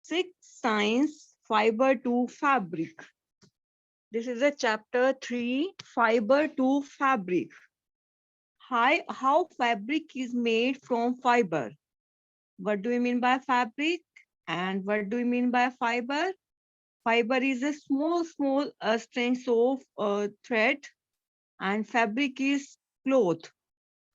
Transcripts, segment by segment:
Sixth Science Fiber to Fabric. This is a chapter 3, Fiber to Fabric. How fabric is made from fiber. What do we mean by fabric? And what do we mean by fiber? Fiber is a small strands of thread, and fabric is cloth,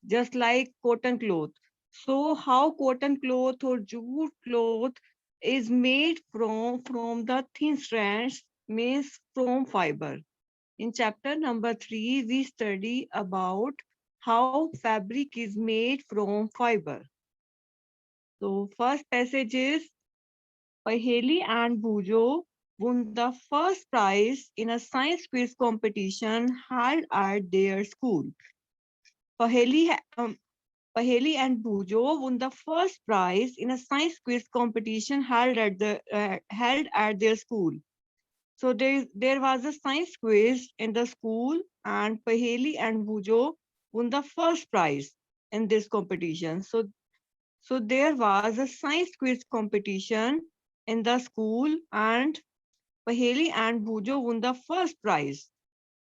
just like cotton cloth. So how cotton cloth or jute cloth is made from the thin strands means from fiber. In chapter number 3, we study about how fabric is made from fiber. So first passage is Paheli and Bujo won the first prize in a science quiz competition held at their school. Paheli, Paheli and Bujo won the first prize in a science quiz competition held at their school. So there was a science quiz in the school, and Paheli and Bujo won the first prize in this competition. So there was a science quiz competition in the school, and Paheli and Bujo won the first prize.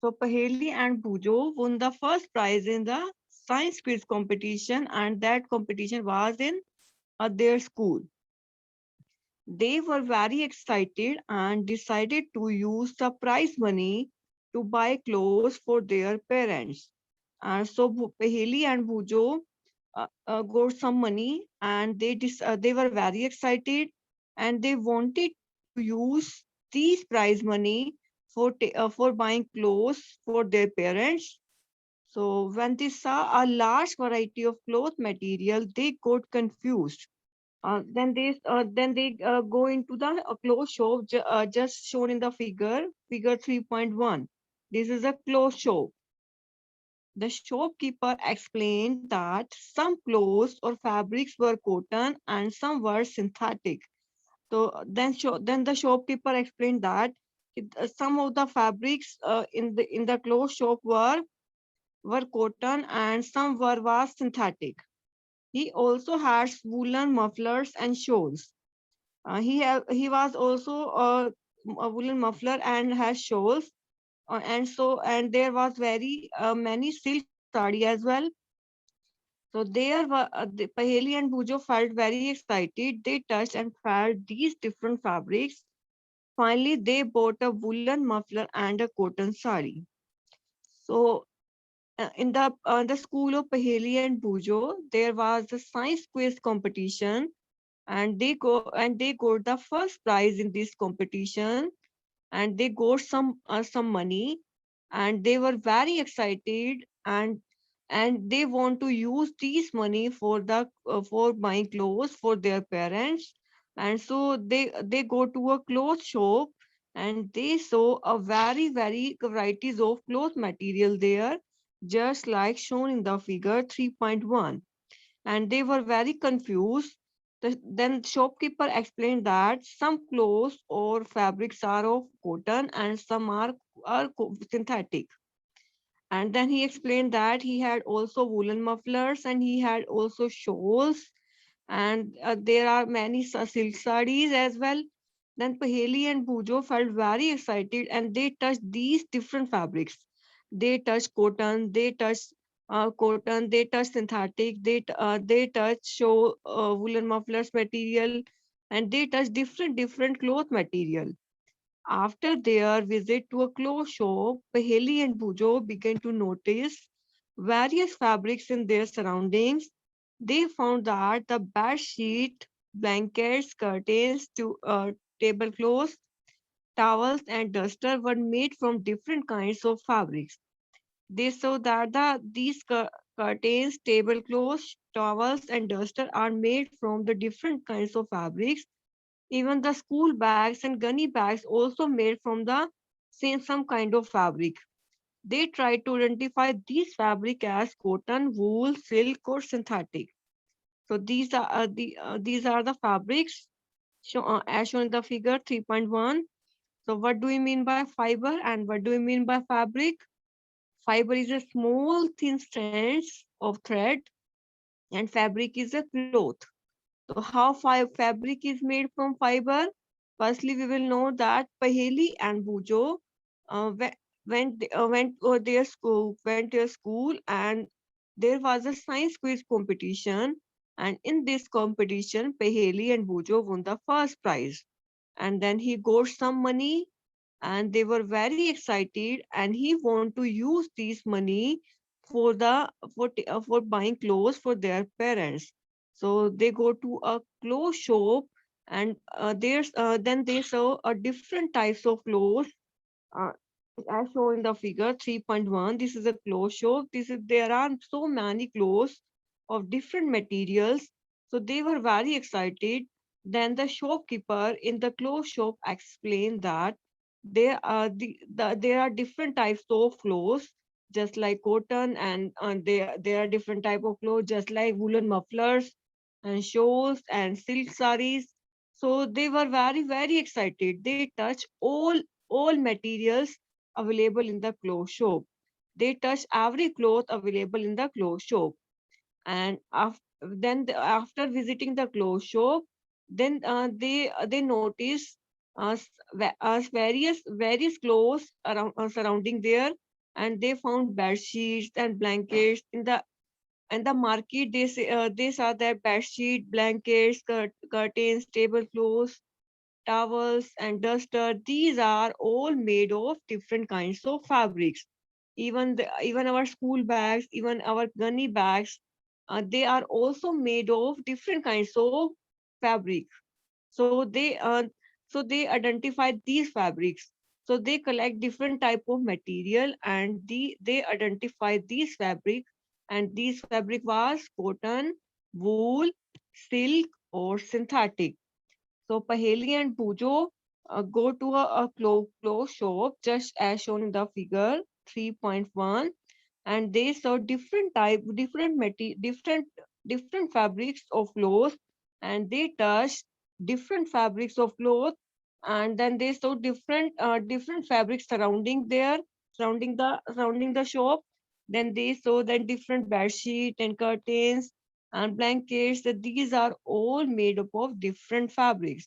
So Paheli and Bujo won the first prize in the science quiz competition, and that competition was in their school. They were very excited and decided to use the prize money to buy clothes for their parents. And so Paheli and Bujo got some money, and they were very excited, and they wanted to use these prize money for buying clothes for their parents. So when they saw a large variety of cloth material, they got confused. Then they go into the clothes shop just shown in the figure 3.1. This is a clothes shop. The shopkeeper explained that some clothes or fabrics were cotton and some were synthetic. So then the shopkeeper explained that some of the fabrics in the clothes shop were cotton and some was synthetic. He also has woolen mufflers and shawls. He was also a woolen muffler and has shawls, and there was very many silk sari as well. So the Paheli and Bujo felt very excited. They touched and felt these different fabrics. Finally, they bought a woolen muffler and a cotton sari. So in the school of Paheli and Bujo, there was a science quiz competition, and they got the first prize in this competition, and they got some money, and they were very excited, and they want to use this money for buying clothes for their parents. And so they go to a clothes shop, and they saw a very varieties of cloth material there, just like shown in the figure 3.1, and they were very confused. Then shopkeeper explained that some clothes or fabrics are of cotton and some are synthetic. And then he explained that he had also woolen mufflers and he had also shawls, and there are many silk sarees as well. Then Paheli and Bujo felt very excited, and they touched these different fabrics. They touched cotton, they touched synthetic, they touched woolen mufflers material, and they touched different cloth material. After their visit to a clothes shop, Paheli and Bujo began to notice various fabrics in their surroundings. They found that the bed sheet, blankets, curtains, tablecloths, towels, and duster were made from different kinds of fabrics. They saw that these curtains, tablecloths, towels, and duster are made from the different kinds of fabrics. Even the school bags and gunny bags also made from the same some kind of fabric. They tried to identify these fabric as cotton, wool, silk, or synthetic. So these are the fabrics as shown in the figure 3.1. So what do we mean by fiber and what do we mean by fabric? Fiber is a small thin strands of thread, and fabric is a cloth. So how fabric is made from fiber? Firstly, we will know that Paheli and Bujo went to their school, and there was a science quiz competition. And in this competition, Paheli and Bujo won the first prize. And then he got some money, and they were very excited, and he want to use this money for buying clothes for their parents. So they go to a clothes shop, and there's then they saw a different types of clothes, uh, as shown in the figure 3.1. This is a clothes shop. There are so many clothes of different materials. So they were very excited. Then the shopkeeper in the clothes shop explained that there are different types of clothes, just like cotton, and there are different type of clothes, just like woolen mufflers and shawls and silk saris. So they were very excited. They touch all materials available in the clothes shop. They touch every cloth available in the clothes shop. And after visiting the clothes shop, then they notice various clothes around surrounding there, and they found bed sheets and blankets in the market. They saw that bed sheet, blankets, curtains, tablecloths, towels, and duster. These are all made of different kinds of fabrics. Even our school bags, even our gunny bags, they are also made of different kinds of fabric. So they identify these fabrics. So they collect different type of material, and they identify these fabric. And these fabric was cotton, wool, silk, or synthetic. So Paheli and Pujo go to a clothes shop, just as shown in the figure 3.1, and they saw different fabrics of clothes, and they touched different fabrics of clothes, and then they saw different fabrics surrounding the shop. Then they saw that different bed sheet and curtains and blankets, that these are all made up of different fabrics.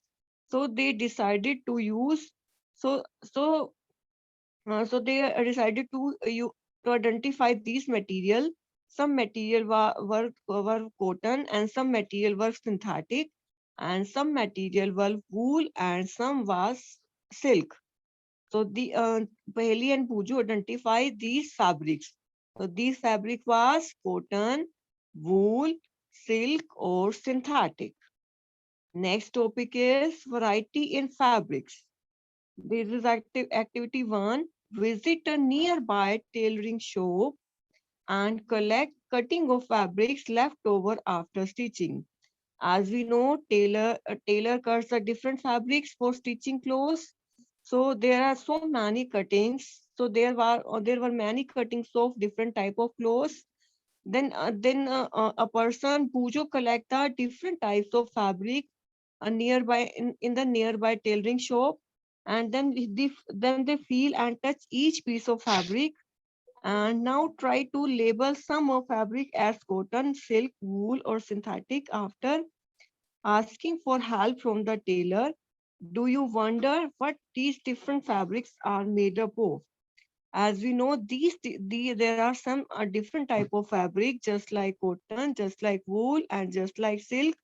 So they decided to use so so so they decided to identify these material. Some material were cotton, and some material were synthetic, and some material were wool, and some was silk. So the Paheli and Pujo identify these fabrics. So these fabric was cotton, wool, silk, or synthetic. Next topic is variety in fabrics. This is activity one. Visit a nearby tailoring shop and collect cutting of fabrics left over after stitching. As we know, a tailor cuts the different fabrics for stitching clothes. So there are so many cuttings. So there were many cuttings of different type of clothes. Then a person Pujo collect the different types of fabric in the nearby tailoring shop, and then they feel and touch each piece of fabric, and now try to label some of fabric as cotton, silk, wool, or synthetic. After asking for help from the tailor, do you wonder what these different fabrics are made up of? As we know, there are some different type of fabric, just like cotton, just like wool, and just like silk,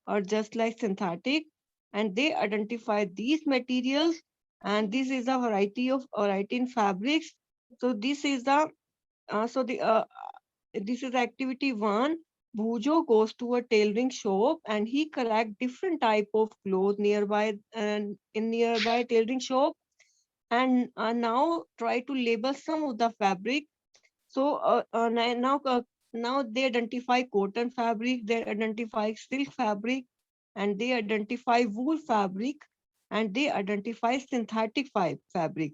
or just like synthetic. And they identify these materials, and this is a variety in fabrics. So this is activity one. Bhujo goes to a tailoring shop, and he collect different type of clothes nearby, and in nearby tailoring shop, and now try to label some of the fabric. So now they identify cotton fabric, they identify silk fabric, and they identify wool fabric, and they identify synthetic fabric.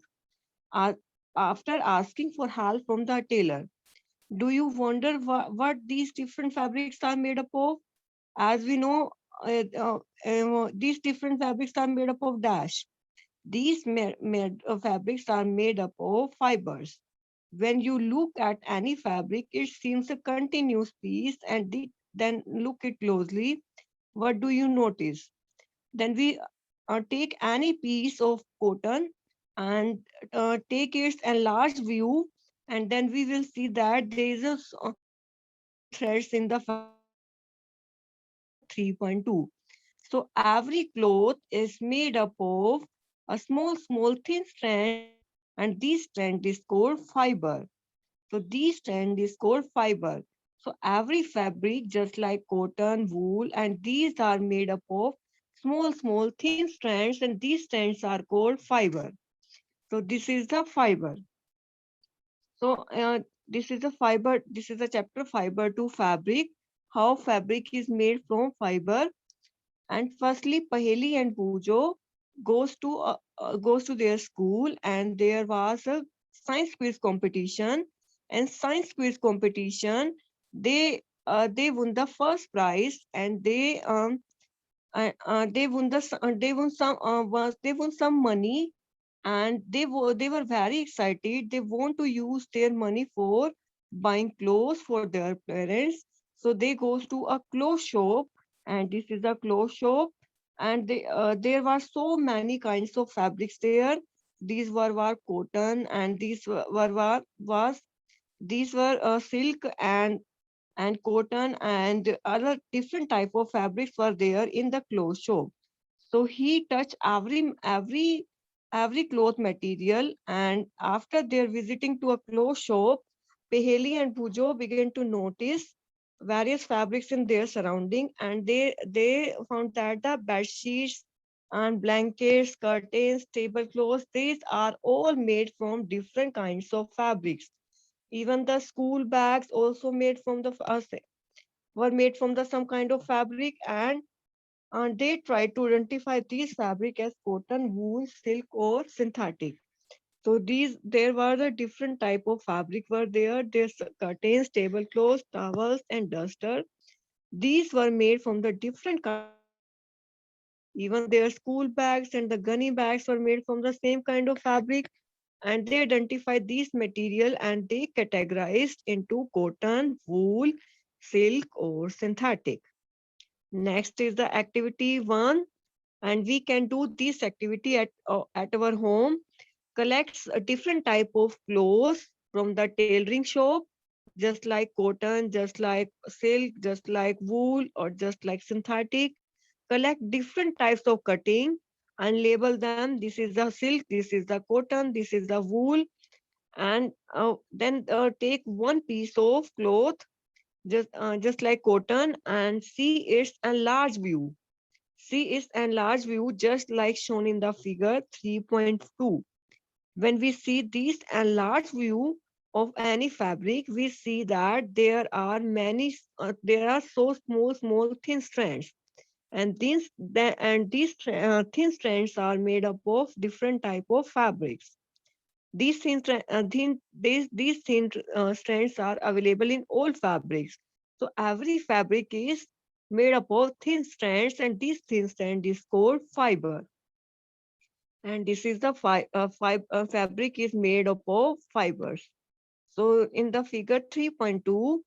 Uh, After asking for help from the tailor, do you wonder what these different fabrics are made up of? As we know, these different fabrics are made up of dash. These fabrics are made up of fibers. When you look at any fabric, it seems a continuous piece, and then look it closely. What do you notice? Then we take any piece of cotton and take its enlarged view, and then we will see that there is so many threads in the fabric as per the figure 3.2. So every cloth is made up of a small thin strands, and this strand is called fiber. So these strand is called fiber. So every fabric, just like cotton, wool, and these are made up of small thin strands, and these strands are called fiber. So this is the fiber. So this is the fiber. This is the chapter fiber to fabric. How fabric is made from fiber. And firstly, Paheli and Pujo goes to their school, and there was a science quiz competition. And science quiz competition, they won the first prize, and they won some money, and they were very excited. They want to use their money for buying clothes for their parents. So they goes to a clothes shop, and this is a clothes shop, and there were so many kinds of fabrics there. These were cotton, and these were silk and cotton, and other different type of fabrics were there in the clothes shop. So he touched every cloth material, and after their visiting to a clothes shop, Peheli and Pujo began to notice various fabrics in their surrounding, and they found that the bed sheets and blankets, curtains, tablecloths, these are all made from different kinds of fabrics. Even the school bags also made from the were made from the some kind of fabric, and they tried to identify these fabric as cotton, wool, silk, or synthetic. So there were the different type of fabric were there. There's curtains, tablecloths, towels, and duster. These were made from the different kind of fabric. Even their school bags and the gunny bags were made from the same kind of fabric. And they identified these material, and they categorized into cotton, wool, silk, or synthetic. Next is the activity one, and we can do this activity at our home. Collects a different type of clothes from the tailoring shop, just like cotton, just like silk, just like wool, or just like synthetic. Collect different types of cutting and label them. This is the silk, this is the cotton, this is the wool, and then take one piece of cloth, just like cotton, and see its enlarged view. See its enlarged view, just like shown in the figure 3.2. When we see this enlarged view of any fabric, we see that there are so small thin strands, and these thin strands are made up of different type of fabrics. These thin strands are available in all fabrics. So every fabric is made up of thin strands, and this thin strand is called fiber. And this is the fabric is made up of fibers. So in the figure 3.2,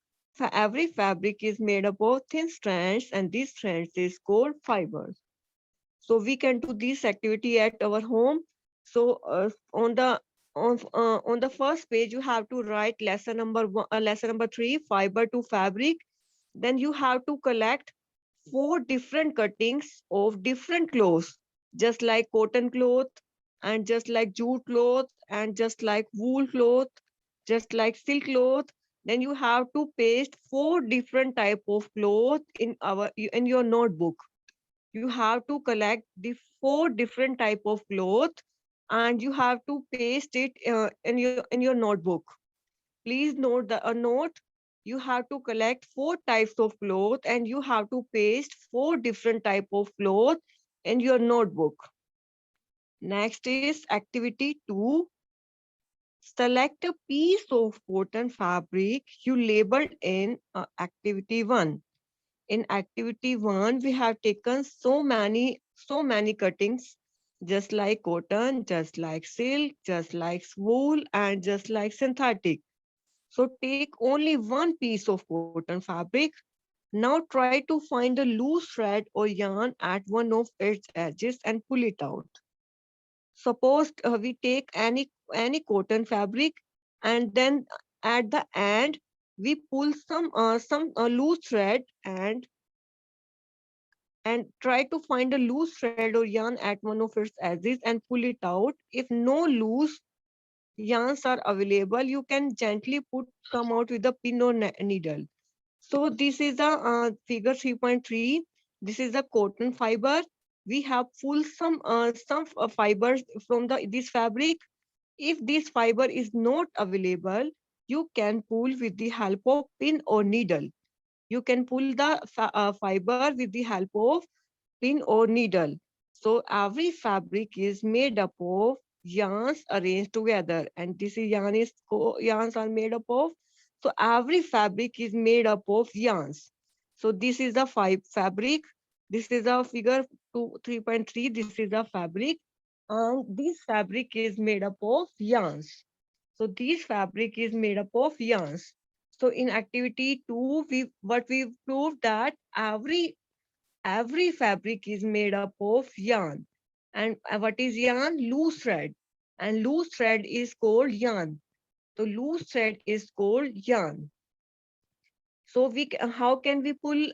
every fabric is made up of thin strands, and these strands is called fibers. So we can do this activity at our home. So on the first page, you have to write lesson number 3, fiber to fabric. Then you have to collect 4 different cuttings of different clothes, just like cotton cloth, and just like jute cloth, and just like wool cloth, just like silk cloth. Then you have to paste 4 different type of cloth in your notebook. You have to collect the 4 different type of cloth, and you have to paste it in your notebook. Please note the note. You have to collect 4 types of cloth, and you have to paste 4 different type of cloth in your notebook. Next is activity 2. Select a piece of cotton fabric you labeled in activity 1. In activity 1, we have taken so many cuttings, just like cotton, just like silk, just like wool, and just like synthetic. So take only one piece of cotton fabric, Now try to find a loose thread or yarn at one of its edges and pull it out. Suppose we take any cotton fabric, and then at the end we pull some loose thread and try to find a loose thread or yarn at one of its edges and pull it out. If no loose yarns are available, you can gently come out with a pin or needle. So this is the figure 3.3. This is the cotton fiber. We have pulled some fibers from this fabric. If this fiber is not available, you can pull with the help of pin or needle. You can pull the fiber with the help of pin or needle. So every fabric is made up of yarns arranged together, and this is yarns are made up of. So every fabric is made up of yarns. So this is the fabric. This is a figure 3.3. This is the fabric. This fabric is made up of yarns. So this fabric is made up of yarns. So in activity 2, we proved that every fabric is made up of yarn. And what is yarn? Loose thread. And loose thread is called yarn. So loose thread is called yarn. So how can we pull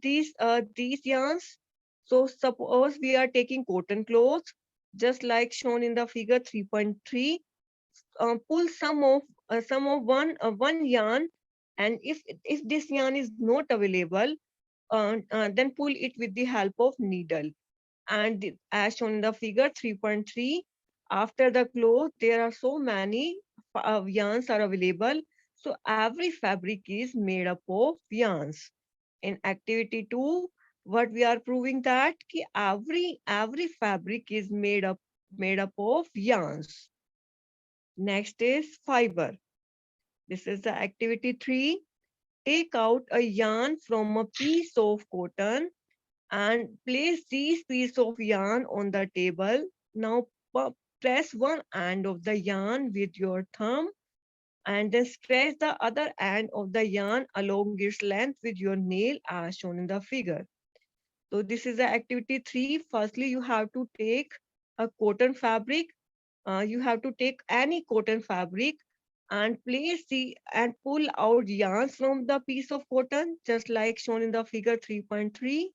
these yarns? So suppose we are taking cotton cloth, just like shown in the figure 3.3. Pull some of one yarn, and if this yarn is not available, then pull it with the help of needle. And as shown in the figure 3.3, after the cloth, there are so many yarns are available. So every fabric is made up of yarns. In activity 2, what we are proving that every fabric is made up of yarns. Next is fiber. This is the activity 3. Take out a yarn from a piece of cotton and place these piece of yarn on the table. Now press one end of the yarn with your thumb and then stretch the other end of the yarn along its length with your nail as shown in the figure. So this is the activity 3. Firstly, you have to take a cotton fabric. You have to take any cotton fabric and and pull out yarns from the piece of cotton, just like shown in the figure 3.3,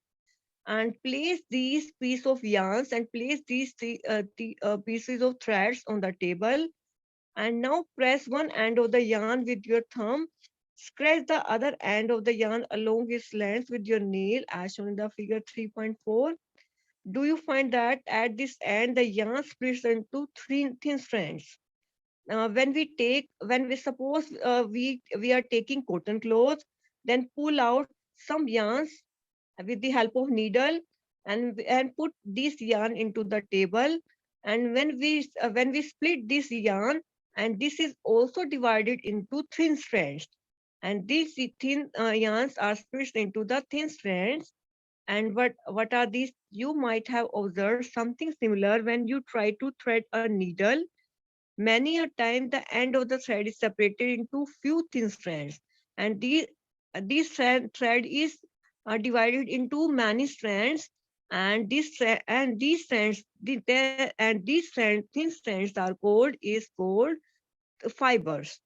and place these piece of yarns and place these pieces of threads on the table. And now press one end of the yarn with your thumb, scratch the other end of the yarn along its length with your nail as shown in the figure 3.4. Do you find that at this end the yarn splits into three thin strands? When we suppose we are taking cotton cloth, then pull out some yarns with the help of needle and put this yarn into the table. And when we split this yarn, and this is also divided into thin strands, and these thin yarns are split into the thin strands. And what are these? You might have observed something similar when you try to thread a needle. Many a time the end of the thread is separated into few thin strands, and this thread is divided into many strands, and these strands thin strands are called fibers.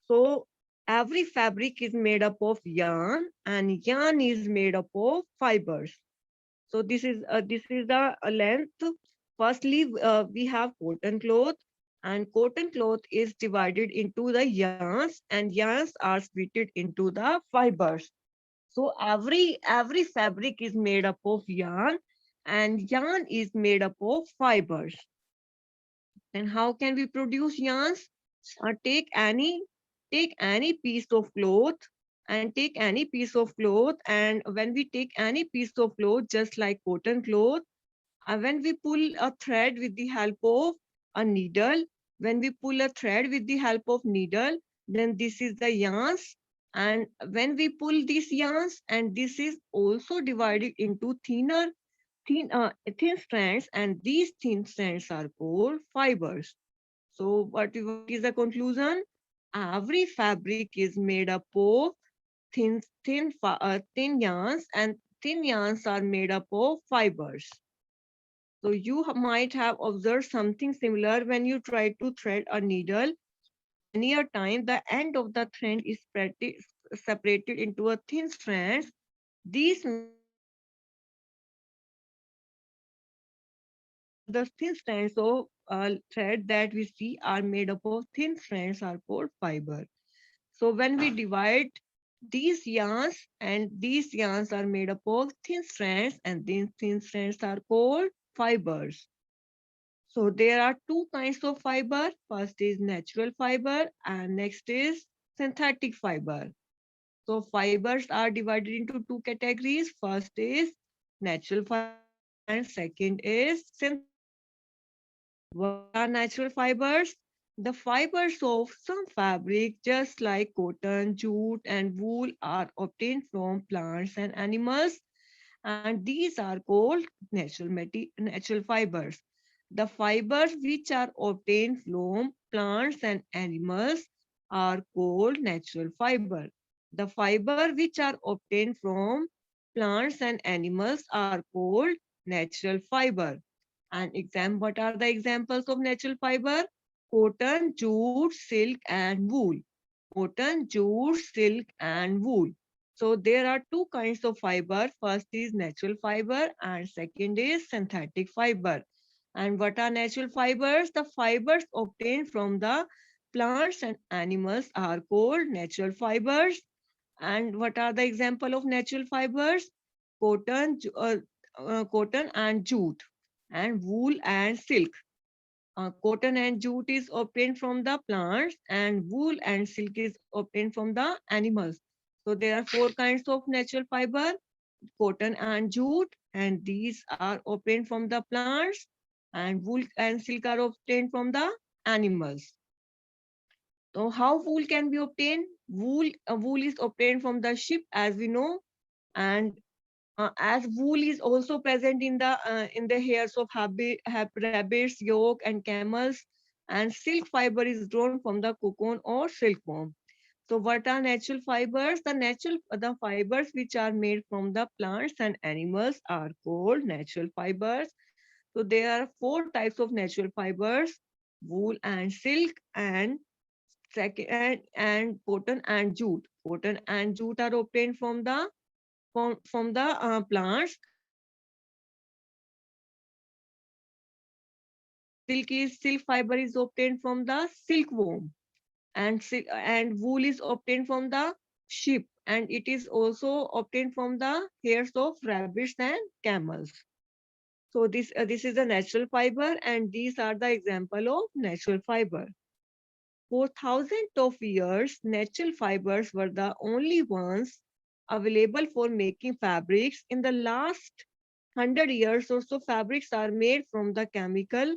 So every fabric is made up of yarn, and yarn is made up of fibers. So this is the length. Firstly, we have cotton cloth, and cotton cloth is divided into the yarns, and yarns are split into the fibers. So every fabric is made up of yarn, and yarn is made up of fibers. Then how can we produce yarns? Uh, take any take any piece of cloth and when we take any piece of cloth, just like cotton cloth, when we pull a thread with the help of a needle, when we pull a thread with the help of needle, then this is the yarns. And when we pull these yarns, and this is also divided into thin strands, and these thin strands are called fibers. So what is the conclusion? Every fabric is made up of thin yarns, and thin yarns are made up of fibers. So you might have observed something similar when you try to thread a needle. Many a time, the end of the thread is separated into a thin strands. These the thin strands of thread that we see are made up of thin strands are called fiber. So when we divide these yarns, and these yarns are made up of thin strands, and these thin strands are called fibers. So there are two kinds of fiber. First is natural fiber and next is synthetic fiber. So fibers are divided into two categories. First is natural fiber and second is synthetic fiber. What are natural fibers? The fibers of some fabric, just like cotton, jute, and wool, are obtained from plants and animals, and these are called natural fibers. The fibers which are obtained from plants and animals are called natural fiber. The fiber which are obtained from plants and animals are called natural fiber. What are the examples of natural fiber? Cotton, jute, silk, and wool. Cotton, jute, silk, and wool. So there are two kinds of fiber. First is natural fiber and second is synthetic fiber. And what are natural fibers? The fibers obtained from the plants and animals are called natural fibers. And what are the example of natural fibers? Cotton, cotton and jute, and wool and silk. Cotton and jute is obtained from the plants, and wool and silk is obtained from the animals. So there are four kinds of natural fiber: cotton and jute, and these are obtained from the plants, and wool and silk are obtained from the animals. So how wool can be obtained? Wool is obtained from the sheep, as we know, and as wool is also present in the hairs of rabbits, yak, and camels, and silk fiber is drawn from the cocoon or silkworm. So what are natural fibers? The fibers which are made from the plants and animals are called natural fibers. So there are four types of natural fibers: wool and silk, and cotton and jute. Cotton and jute are obtained from the plants, and silk fiber is obtained from the silkworm, and wool is obtained from the sheep, and it is also obtained from the hairs of rabbits and camels. So this is a natural fiber, and these are the example of natural fiber. For thousands of years, natural fibers were the only ones available for making fabrics. In the last 100 years or so, fabrics are made from the chemical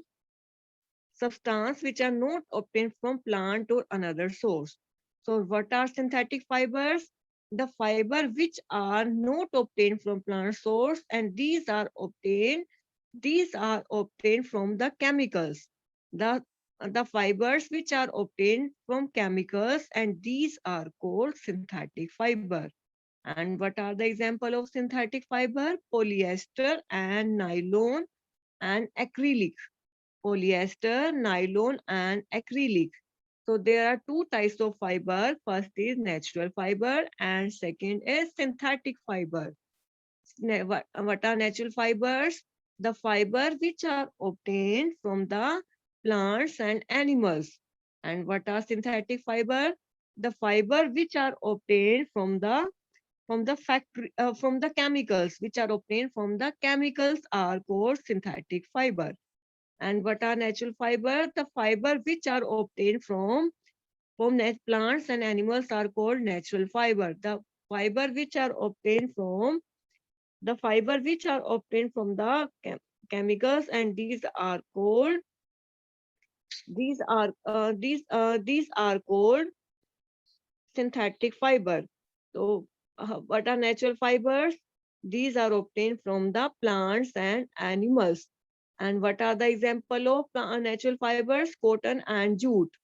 substance which are not obtained from plant or another source. So what are synthetic fibers? The fiber which are not obtained from plant source, and these are obtained from the chemicals. The the fibers which are obtained from chemicals, and these are called synthetic fiber. And what are the example of synthetic fiber? Polyester and nylon and acrylic. Polyester, nylon, and acrylic. So there are two types of fiber. First is natural fiber and second is synthetic fiber. What are natural fibers? The fiber which are obtained from the plants and animals. And what are synthetic fiber? The fiber which are obtained from the chemicals which are obtained from the chemicals are called synthetic fiber. And what are natural fiber? The fiber which are obtained from plants and animals are called natural fiber. Fiber which are obtained from the fiber which are obtained from the chemicals, and these are called synthetic fiber. So what are natural fibers? These are obtained from the plants and animals. And what are the example of natural fibers? Cotton and jute.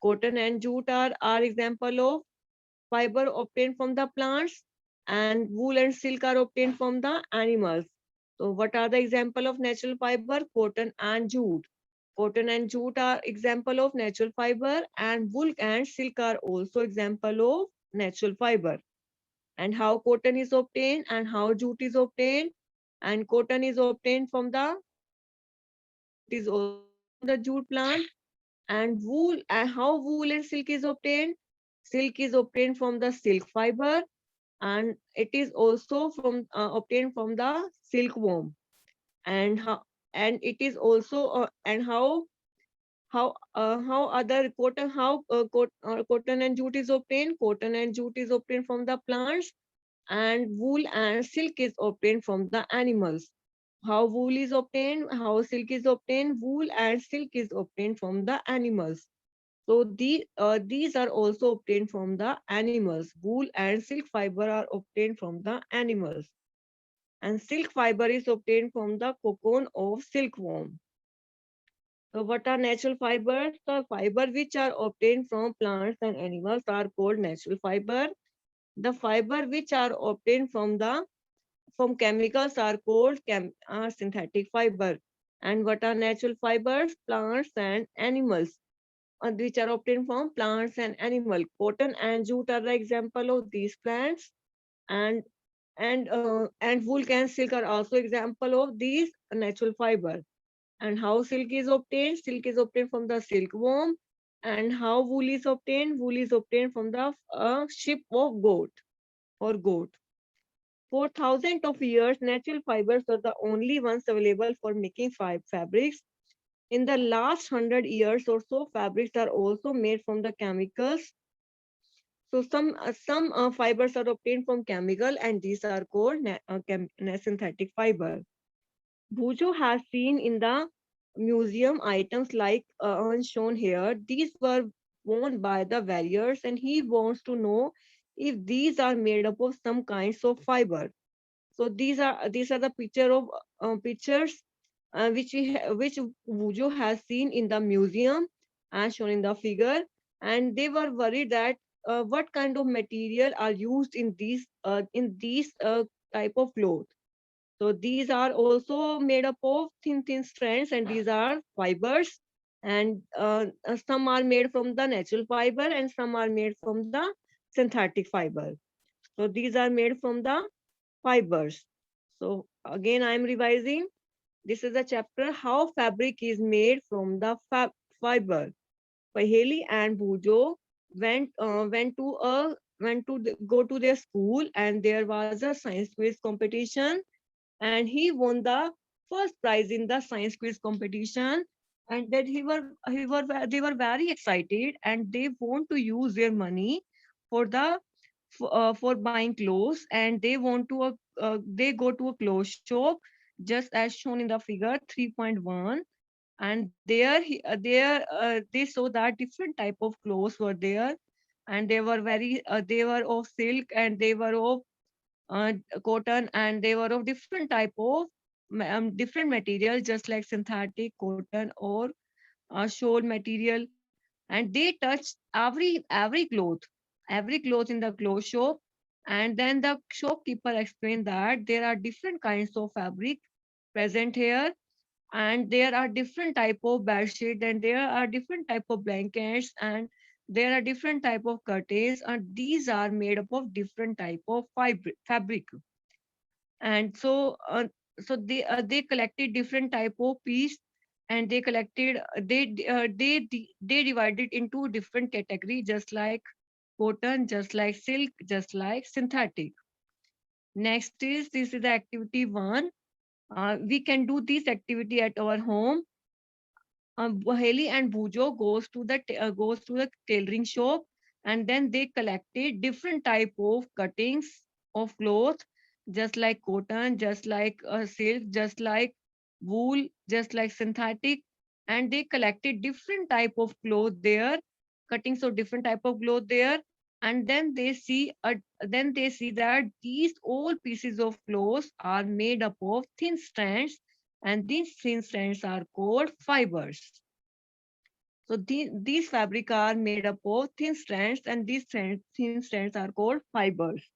Cotton and jute are example of fiber obtained from the plants, and wool and silk are obtained from the animals. So what are the example of natural fiber? Cotton and jute. Cotton and jute are example of natural fiber, and wool and silk are also example of natural fiber. And how cotton is obtained and how jute is obtained? And cotton is obtained from the jute is also from the jute plant. And wool, and how wool and silk is obtained? Silk is obtained from the silk fiber, and it is also from obtained from the silkworm. And how, and it is also and how other cotton, cotton and jute is obtained? Cotton and jute is obtained from the plants, and wool and silk is obtained from the animals. How wool is obtained? How silk is obtained? Wool and silk is obtained from the animals. So these are also obtained from the animals. Wool and silk fiber are obtained from the animals. And silk fiber is obtained from the cocoon of silkworm. So what are natural fibers? The fiber which are obtained from plants and animals are called natural fiber. The fiber which are obtained from chemicals are called synthetic fiber. And what are natural fibers? Plants and animals, which are obtained from plants and animal. Cotton and jute are the example of these plants, and and wool and silk are also example of these natural fiber. And how silk is obtained? Silk is obtained from the silkworm. And how wool is obtained? Wool is obtained from the sheep of goat or goat. For thousands of years, natural fibers were the only ones available for making fabrics. In the last 100 years or so, fabrics are also made from the chemicals. So some fibers are obtained from chemical, and these are called synthetic fiber. Bhujo has seen in the museum items like shown here. These were worn by the warriors, and he wants to know if these are made up of some kinds of fiber. So these are the pictures which Bhujo has seen in the museum as shown in the figure, and they were worried that what kind of material are used in these type of clothes. So these are also made up of thin strands, and these are fibers. And some are made from the natural fiber, and some are made from the synthetic fiber. So these are made from the fibers. So again, I am revising. This is a chapter how fabric is made from the fiber. Paheli and Bhujo went to go to their school, and there was a science quiz competition, and he won the first prize in the science quiz competition. And that they were very excited, and they want to use their money for for buying clothes, and they go to a clothes shop just as shown in the figure 3.1. And they saw that different type of clothes were there, and they were of silk, and they were of uh, cotton, and they were of different type of different material, just like synthetic cotton or shawl material. And they touched every cloth in the clothes shop. And then the shopkeeper explained that there are different kinds of fabric present here, and there are different type of bed sheet, and there are different type of blankets, and there are different type of curtains, and these are made up of different type of fabric. And so they collected different type of piece, and they collected they divided into different category, just like cotton, just like silk, just like synthetic. Next is this is the activity one. We can do this activity at our home. Haley and Bujo goes to the tailoring shop, and then they collected different type of cuttings of cloth, just like cotton, just like silk, just like wool, just like synthetic, and they collected different type of cloth there, cuttings of different type of cloth there. And then they see that these all pieces of clothes are made up of thin strands, and these thin strands are called fibers. So these fabric are made up of thin strands, and these thin strands are called fibers.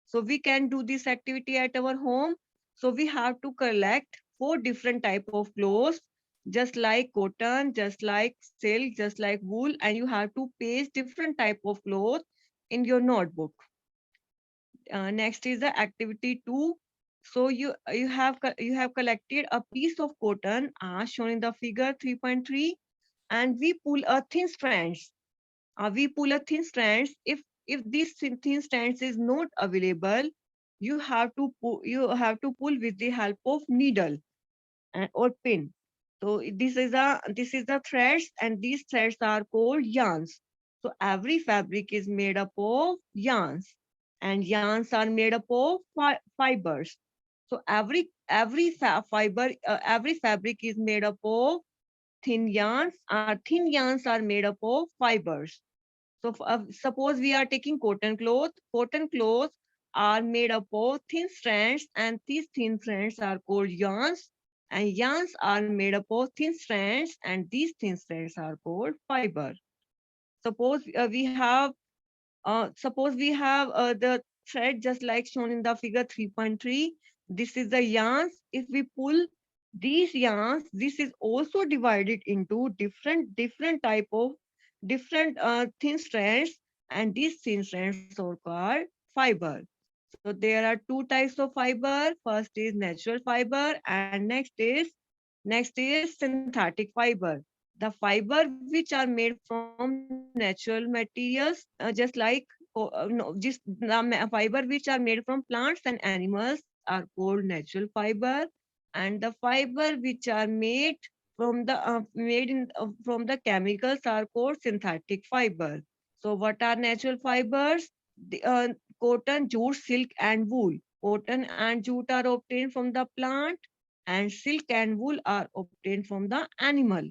So we can do this activity at our home. So we have to collect 4 different type of clothes, just like cotton, just like silk, just like wool, and you have to paste different type of clothes in your notebook. Next is the activity 2. So you have collected a piece of cotton as shown in the figure 3.3, and we pull a thin strands. We pull a thin strands. If this thin strands is not available, you have to pull with the help of needle or pin. So this is the threads, and these threads are called yarns. So every fabric is made up of yarns, and yarns are made up of fibers. So every fabric is made up of thin yarns. Thin yarns are made up of fibers. So suppose we are taking cotton cloth. Cotton clothes are made up of thin strands, and these thin strands are called yarns. And yarns are made up of thin strands, and these thin strands are called fiber. Suppose suppose we have the thread just like shown in the figure 3.3. This is the yarns. If we pull these yarns, this is also divided into different type of different thin strands, and these thin strands are called fiber. So there are 2 types of fiber. First is natural fiber, and next is synthetic fiber. The fiber which are made from natural materials, just like no, just the fiber which are made from plants and animals are called natural fiber, and the fiber which are made from the chemicals are called synthetic fiber. So what are natural fibers? Cotton, jute, silk, and wool. Cotton and jute are obtained from the plant, and silk and wool are obtained from the animal.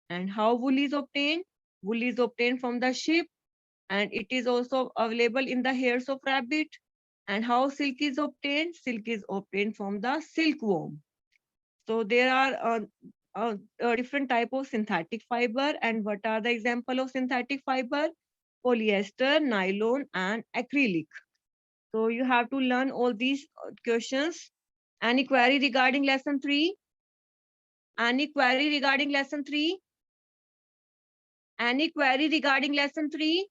And how wool is obtained? Wool is obtained from the sheep, and it is also available in the hairs of rabbit. And how silk is obtained? Silk is obtained from the silkworm. So there are different type of synthetic fiber. And what are the example of synthetic fiber? Polyester, nylon, and acrylic. So you have to learn all these questions. Any query regarding lesson 3? Any query regarding lesson 3? Any query regarding lesson 3?